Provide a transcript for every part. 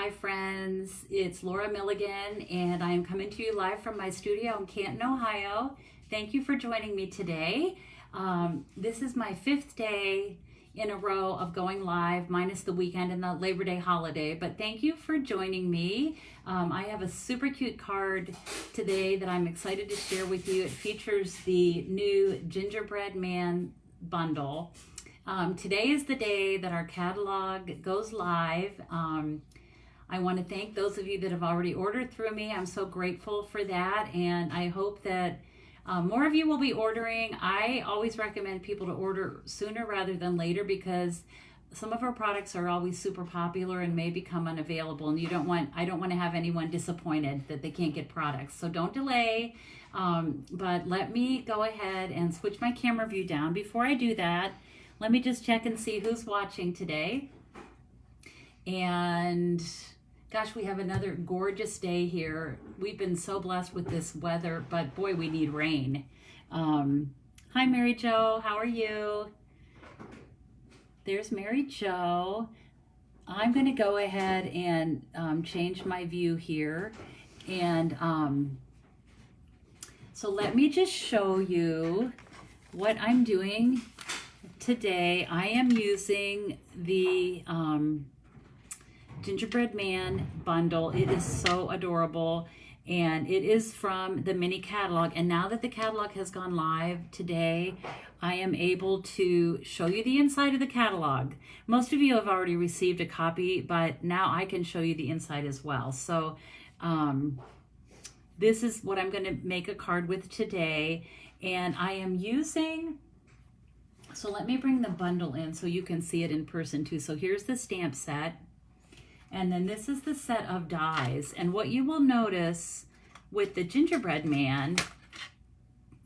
Hi friends, it's Laura Milligan and I am coming to you live from my studio in Canton, Ohio. Thank you for joining me today. This is my 5th day in a row of going live, minus the weekend and the Labor Day holiday, but thank you for joining me. I have a super cute card today that I'm excited to share with you. It features the new Gingerbread Man bundle. Today is the day that our catalog goes live. I want to thank those of you that have already ordered through me. I'm so grateful for that, and I hope that more of you will be ordering. I always recommend people to order sooner rather than later because some of our products are always super popular and may become unavailable, and I don't want to have anyone disappointed that they can't get products. So don't delay, but let me go ahead and switch my camera view down. Before I do that, let me just check and see who's watching today. And gosh, we have another gorgeous day here. We've been so blessed with this weather, but boy, we need rain. Hi, Mary Jo, how are you? There's Mary Jo. I'm gonna go ahead and change my view here. And so let me just show you what I'm doing today. I am using the Gingerbread Man bundle. It is so adorable, and it is from the mini catalog. And now that the catalog has gone live today, I am able to show you the inside of the catalog. Most of you have already received a copy, but now I can show you the inside as well. So this is what I'm going to make a card with today, and I am using, so let me bring the bundle in so you can see it in person too. So here's the stamp set. And then this is the set of dies. And what you will notice with the Gingerbread Man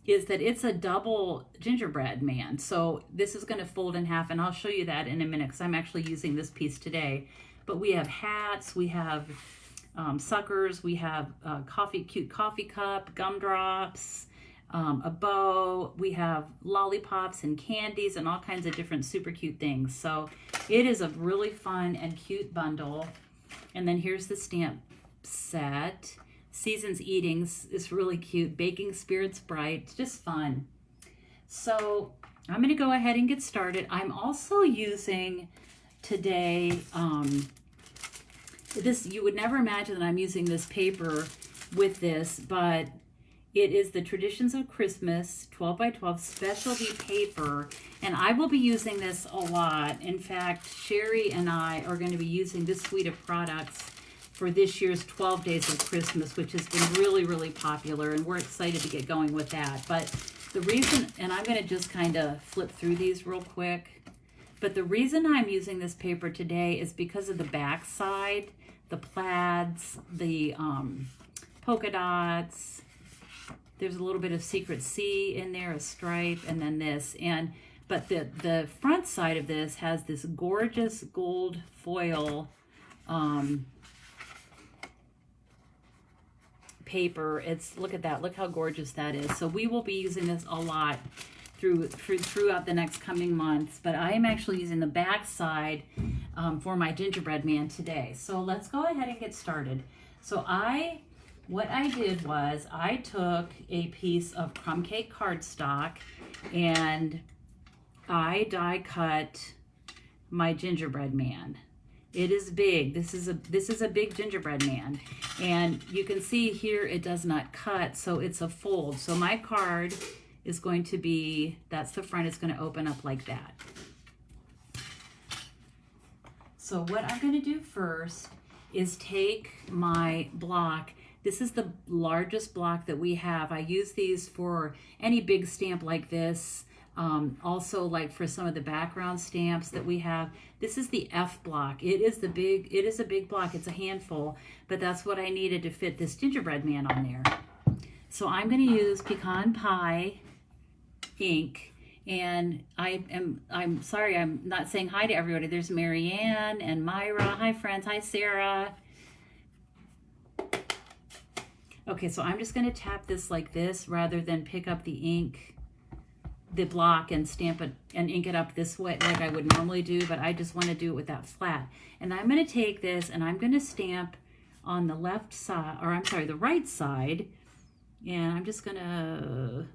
is that it's a double gingerbread man. So this is going to fold in half, and I'll show you that in a minute because I'm actually using this piece today. But we have hats, we have suckers, we have cute coffee cup, gumdrops, a bow, we have lollipops and candies and all kinds of different super cute things. So it is a really fun and cute bundle. And then here's the stamp set. Seasons Eatings is really cute. Baking Spirits Bright. It's just fun. So I'm going to go ahead and get started. I'm also using today, you would never imagine that I'm using this paper with this, but it is the Traditions of Christmas 12 by 12 specialty paper, and I will be using this a lot. In fact, Sherry and I are going to be using this suite of products for this year's 12 Days of Christmas, which has been really, really popular, and we're excited to get going with that. But the reason, and I'm going to just kind of flip through these real quick, but the reason I'm using this paper today is because of the back side, the plaids, the polka dots. There's a little bit of Secret C in there, a stripe, and then this. But the front side of this has this gorgeous gold foil paper. Look at that. Look how gorgeous that is. So we will be using this a lot throughout the next coming months. But I am actually using the back side for my Gingerbread Man today. So let's go ahead and get started. So what I did was I took a piece of crumb cake cardstock and I die cut my Gingerbread Man. It is big. This is a big Gingerbread Man, and you can see here it does not cut, so it's a fold. So my card is going to be, that's the front, it's going to open up like that. So what I'm going to do first is take my block. This is the largest block that we have. I use these for any big stamp like this. Also like for some of the background stamps that we have. This is the F block. It is a big block. It's a handful, but that's what I needed to fit this Gingerbread Man on there. So I'm going to use Pecan Pie ink, and I'm sorry I'm not saying hi to everybody. There's Marianne and Myra. Hi friends. Hi Sarah. Okay, so I'm just going to tap this like this rather than pick up the ink the block and stamp it and ink it up this way like I would normally do, but I just want to do it with that flat. And I'm going to take this and I'm going to stamp on the left side, or I'm sorry, the right side. And I'm just going to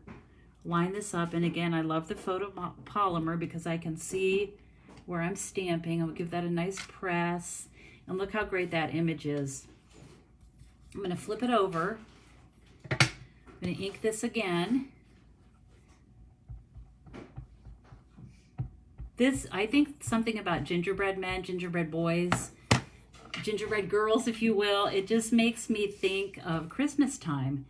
line this up. And again, I love the photopolymer because I can see where I'm stamping. I'll give that a nice press. And look how great that image is. I'm going to flip it over. I'm going to ink this again. This, I think something about gingerbread men, gingerbread boys, gingerbread girls, if you will, it just makes me think of Christmas time.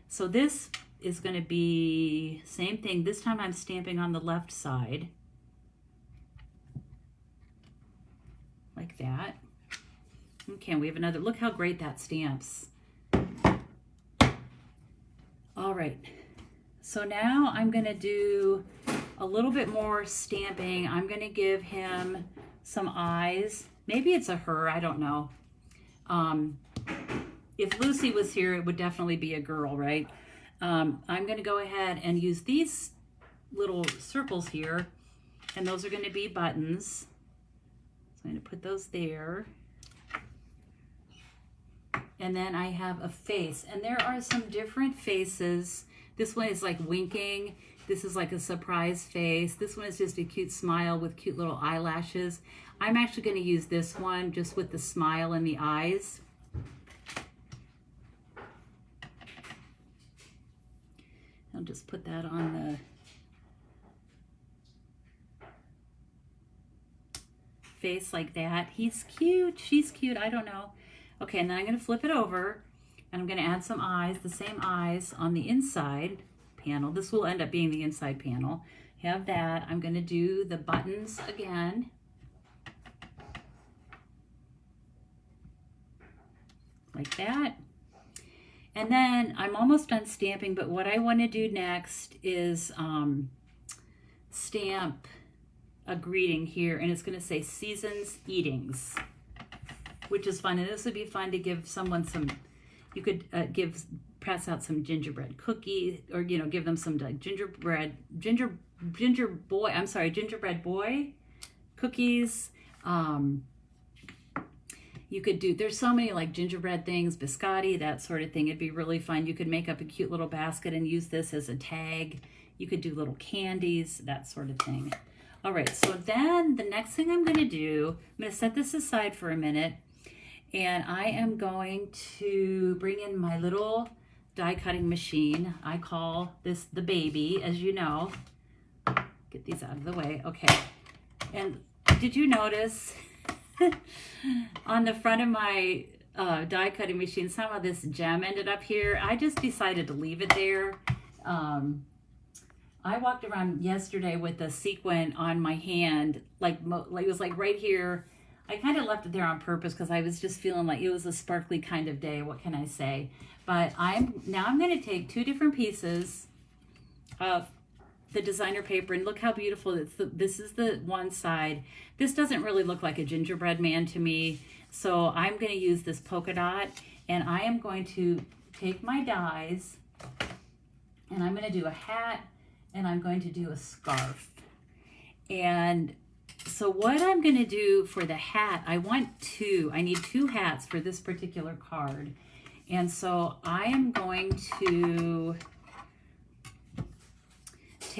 So this is going to be same thing. This time I'm stamping on the left side. Like that. Okay, we have another. Look how great that stamps. All right. So now I'm going to do a little bit more stamping. I'm going to give him some eyes. Maybe it's a her, I don't know. If Lucy was here, it would definitely be a girl, right? I'm going to go ahead and use these little circles here, and those are going to be buttons. So I'm going to put those there. And then I have a face, and there are some different faces. This one is like winking. This is like a surprise face. This one is just a cute smile with cute little eyelashes. I'm actually going to use this one just with the smile and the eyes. I'll just put that on the face like that. He's cute. She's cute. I don't know. Okay, and then I'm going to flip it over, and I'm going to add some eyes, the same eyes on the inside panel. This will end up being the inside panel. Have that. I'm going to do the buttons again. Like that. And then I'm almost done stamping, but what I want to do next is stamp a greeting here, and it's going to say Seasons Eatings, which is fun. And this would be fun to give someone some, you could press out some gingerbread cookie, or, you know, give them some like gingerbread boy cookies. You could do, there's so many like gingerbread things, biscotti, that sort of thing. It'd be really fun. You could make up a cute little basket and use this as a tag. You could do little candies, that sort of thing. All right, so then the next thing I'm going to do, I'm going to set this aside for a minute, and I am going to bring in my little die cutting machine. I call this the baby, as you know. Get these out of the way. Okay. And did you notice on the front of my die cutting machine, somehow this gem ended up here? I just decided to leave it there. I walked around yesterday with a sequin on my hand, like it was like right here. I kind of left it there on purpose because I was just feeling like it was a sparkly kind of day. What can I say? But I'm going to take two different pieces of the designer paper, and look how beautiful this is. The one side. This doesn't really look like a gingerbread man to me, so I'm going to use this polka dot, and I am going to take my dies, and I'm going to do a hat, and I'm going to do a scarf. And so what I'm going to do for the hat, I need two hats for this particular card. And so I am going to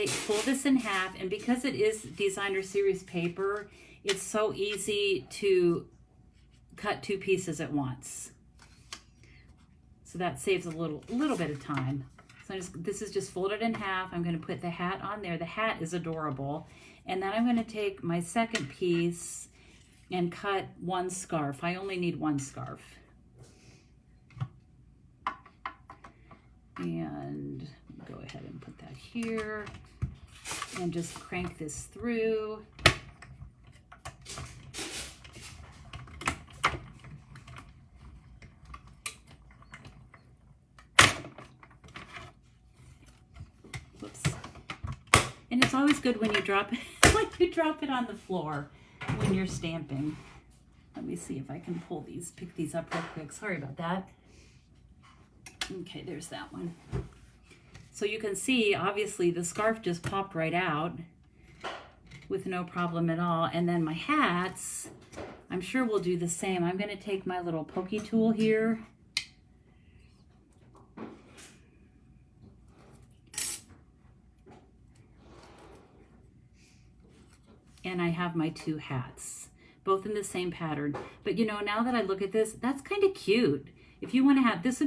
fold this in half, and because it is designer series paper, it's so easy to cut two pieces at once. So that saves a little bit of time. So this is just folded in half. I'm going to put the hat on there. The hat is adorable. And then I'm going to take my second piece and cut one scarf. I only need one scarf. And go ahead and put that here and just crank this through. Whoops. And it's always good when you drop it, like you drop it on the floor when you're stamping. Let me see if I can pick these up real quick. Sorry about that. Okay, there's that one. So you can see, obviously, the scarf just popped right out with no problem at all. And then my hats, I'm sure we'll do the same. I'm gonna take my little pokey tool here. And I have my two hats, both in the same pattern. But you know, now that I look at this, that's kind of cute. If you want to have, this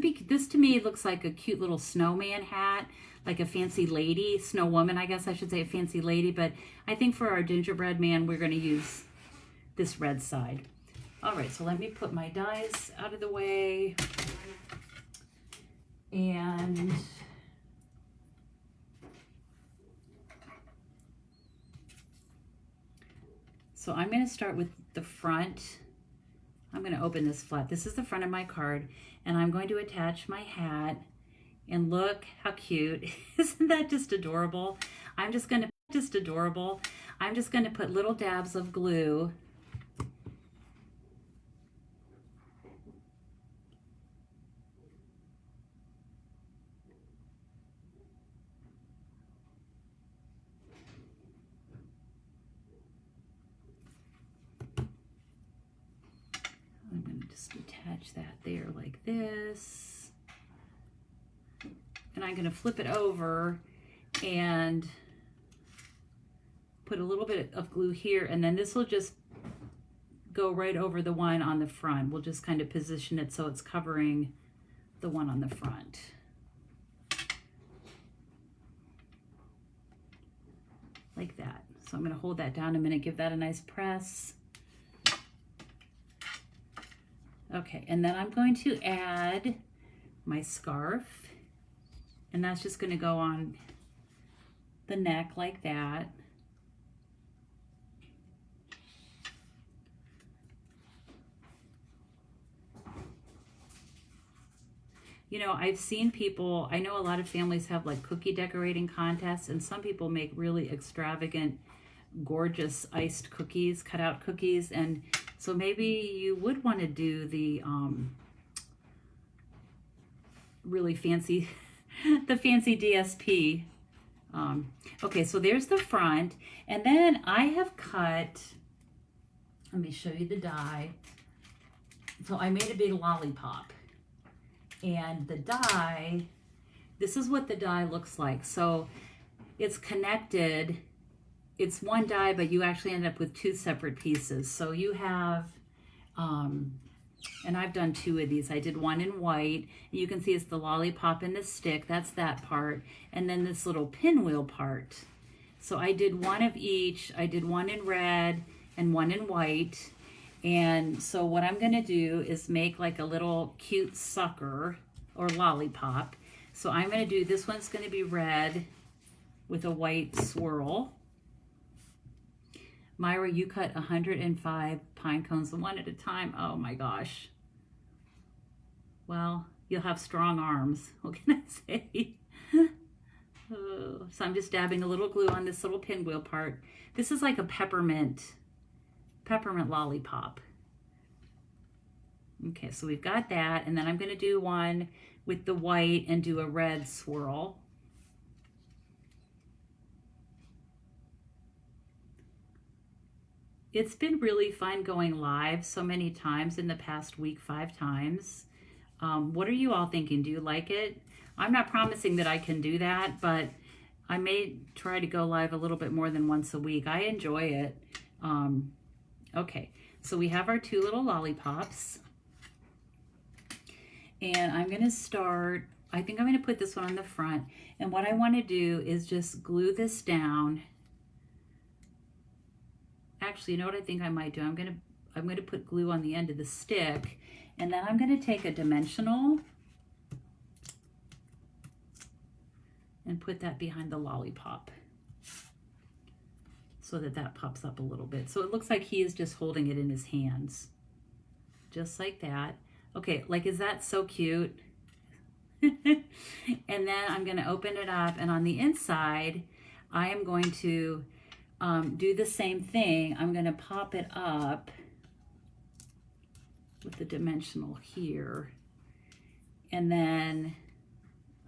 to me looks like a cute little snowman hat, like a fancy lady, snow woman, I guess I should say, a fancy lady. But I think for our gingerbread man, we're going to use this red side. All right, so let me put my dies out of the way. And so I'm going to start with the front. I'm going to open this flat. This is the front of my card, and I'm going to attach my hat. And look how cute. Isn't that just adorable? I'm just going to put little dabs of glue. I'm going to just attach that there like this. And I'm going to flip it over and put a little bit of glue here, and then this will just go right over the one on the front. We'll just kind of position it so it's covering the one on the front. Like that. So I'm going to hold that down a minute, give that a nice press. Okay, and then I'm going to add my scarf. And that's just going to go on the neck like that. You know, I've seen people, I know a lot of families have like cookie decorating contests, and some people make really extravagant, gorgeous iced cookies, cut out cookies. And so maybe you would want to do the really fancy the fancy DSP. Okay, so there's the front, and then I have cut, let me show you the die. So I made a big lollipop, and the die, this is what the die looks like. So it's connected, it's one die, but you actually end up with two separate pieces. So you have, and I've done two of these. I did one in white. You can see it's the lollipop and the stick. That's that part. And then this little pinwheel part. So I did one of each. I did one in red and one in white. And so what I'm going to do is make like a little cute sucker or lollipop. So I'm going to do, this one's going to be red with a white swirl. Myra, you cut 105 pine cones one at a time. Oh my gosh. Well, you'll have strong arms. What can I say? Oh, so I'm just dabbing a little glue on this little pinwheel part. This is like a peppermint lollipop. Okay, so we've got that, and then I'm going to do one with the white and do a red swirl. It's been really fun going live so many times in the past week, 5 times. What are you all thinking? Do you like it? I'm not promising that I can do that, but I may try to go live a little bit more than once a week. I enjoy it. Okay, so we have our 2 little lollipops. And I'm going to start, I think I'm going to put this one on the front. And what I want to do is just glue this down. Actually, you know what I think I might do? I'm going to put glue on the end of the stick, and then I'm going to take a dimensional and put that behind the lollipop so that that pops up a little bit. So it looks like he is just holding it in his hands, just like that. Okay, like, is that so cute? And then I'm going to open it up, and on the inside, I am going to do the same thing. I'm going to pop it up with the dimensional here, and then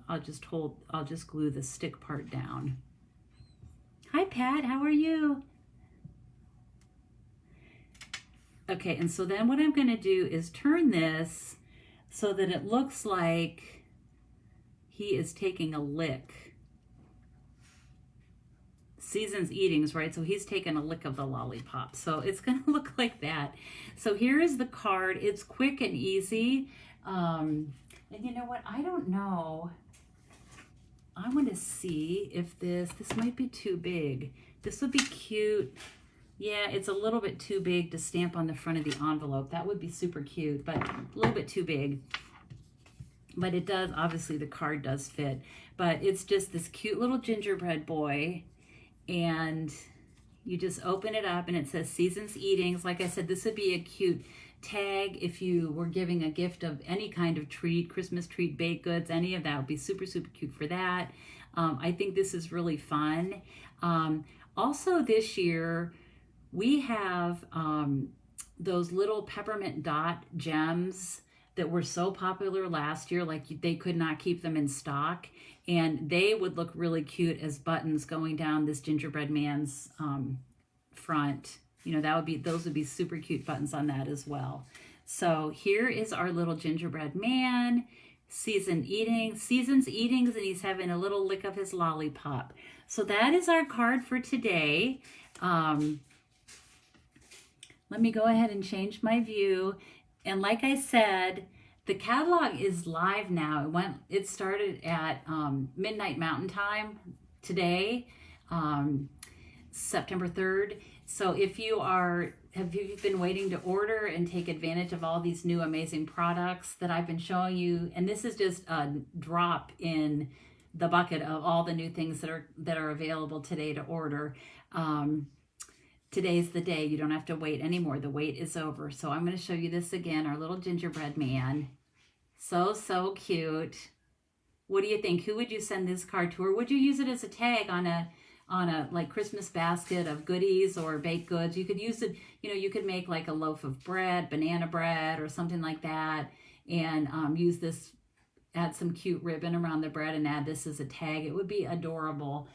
I'll just glue the stick part down. Hi Pat, how are you? Okay, and so then what I'm going to do is turn this so that it looks like he is taking a lick. Season's eatings, right? So he's taking a lick of the lollipop. So it's going to look like that. So here is the card. It's quick and easy. And you know what? I don't know. I want to see if this might be too big. This would be cute. Yeah, it's a little bit too big to stamp on the front of the envelope. That would be super cute, but a little bit too big. But it does, obviously the card does fit. But it's just this cute little gingerbread boy. And you just open it up and it says Season's Eatings. Like I said, this would be a cute tag if you were giving a gift of any kind of treat, Christmas treat, baked goods, any of that would be super, super cute for that. I think this is really fun. Also this year, we have those little peppermint dot gems that were so popular last year, like they could not keep them in stock. And they would look really cute as buttons going down this gingerbread man's front. You know, those would be super cute buttons on that as well. So here is our little gingerbread man, Season's Eatings, and he's having a little lick of his lollipop. So that is our card for today. Let me go ahead and change my view. And like I said, the catalog is live now. It started at midnight Mountain Time today, September 3rd. So if have you been waiting to order and take advantage of all these new amazing products that I've been showing you, and this is just a drop in the bucket of all the new things that are available today to order. Today's the day. You don't have to wait anymore. The wait is over. So I'm going to show you this again, our little gingerbread man. So, so cute. What do you think? Who would you send this card to? Or would you use it as a tag on a like Christmas basket of goodies or baked goods? You could use it, you know, you could make like a loaf of bread, banana bread or something like that, and use this, add some cute ribbon around the bread and add this as a tag. It would be adorable.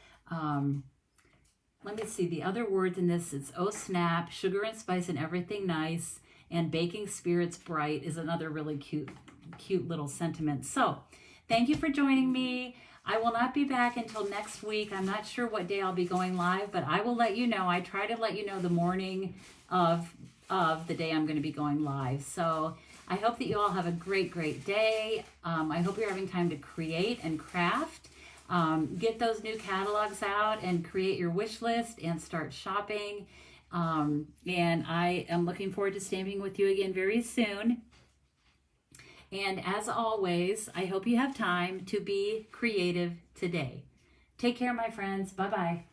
Let me see, the other words in this, it's oh snap, sugar and spice and everything nice, and baking spirits bright is another really cute little sentiment. So thank you for joining me. I will not be back until next week. I'm not sure what day I'll be going live, but I will let you know. I try to let you know the morning of the day I'm going to be going live. So I hope that you all have a great, great day. I hope you're having time to create and craft. Get those new catalogs out and create your wish list and start shopping. And I am looking forward to stamping with you again very soon. And as always, I hope you have time to be creative today. Take care, my friends. Bye-bye.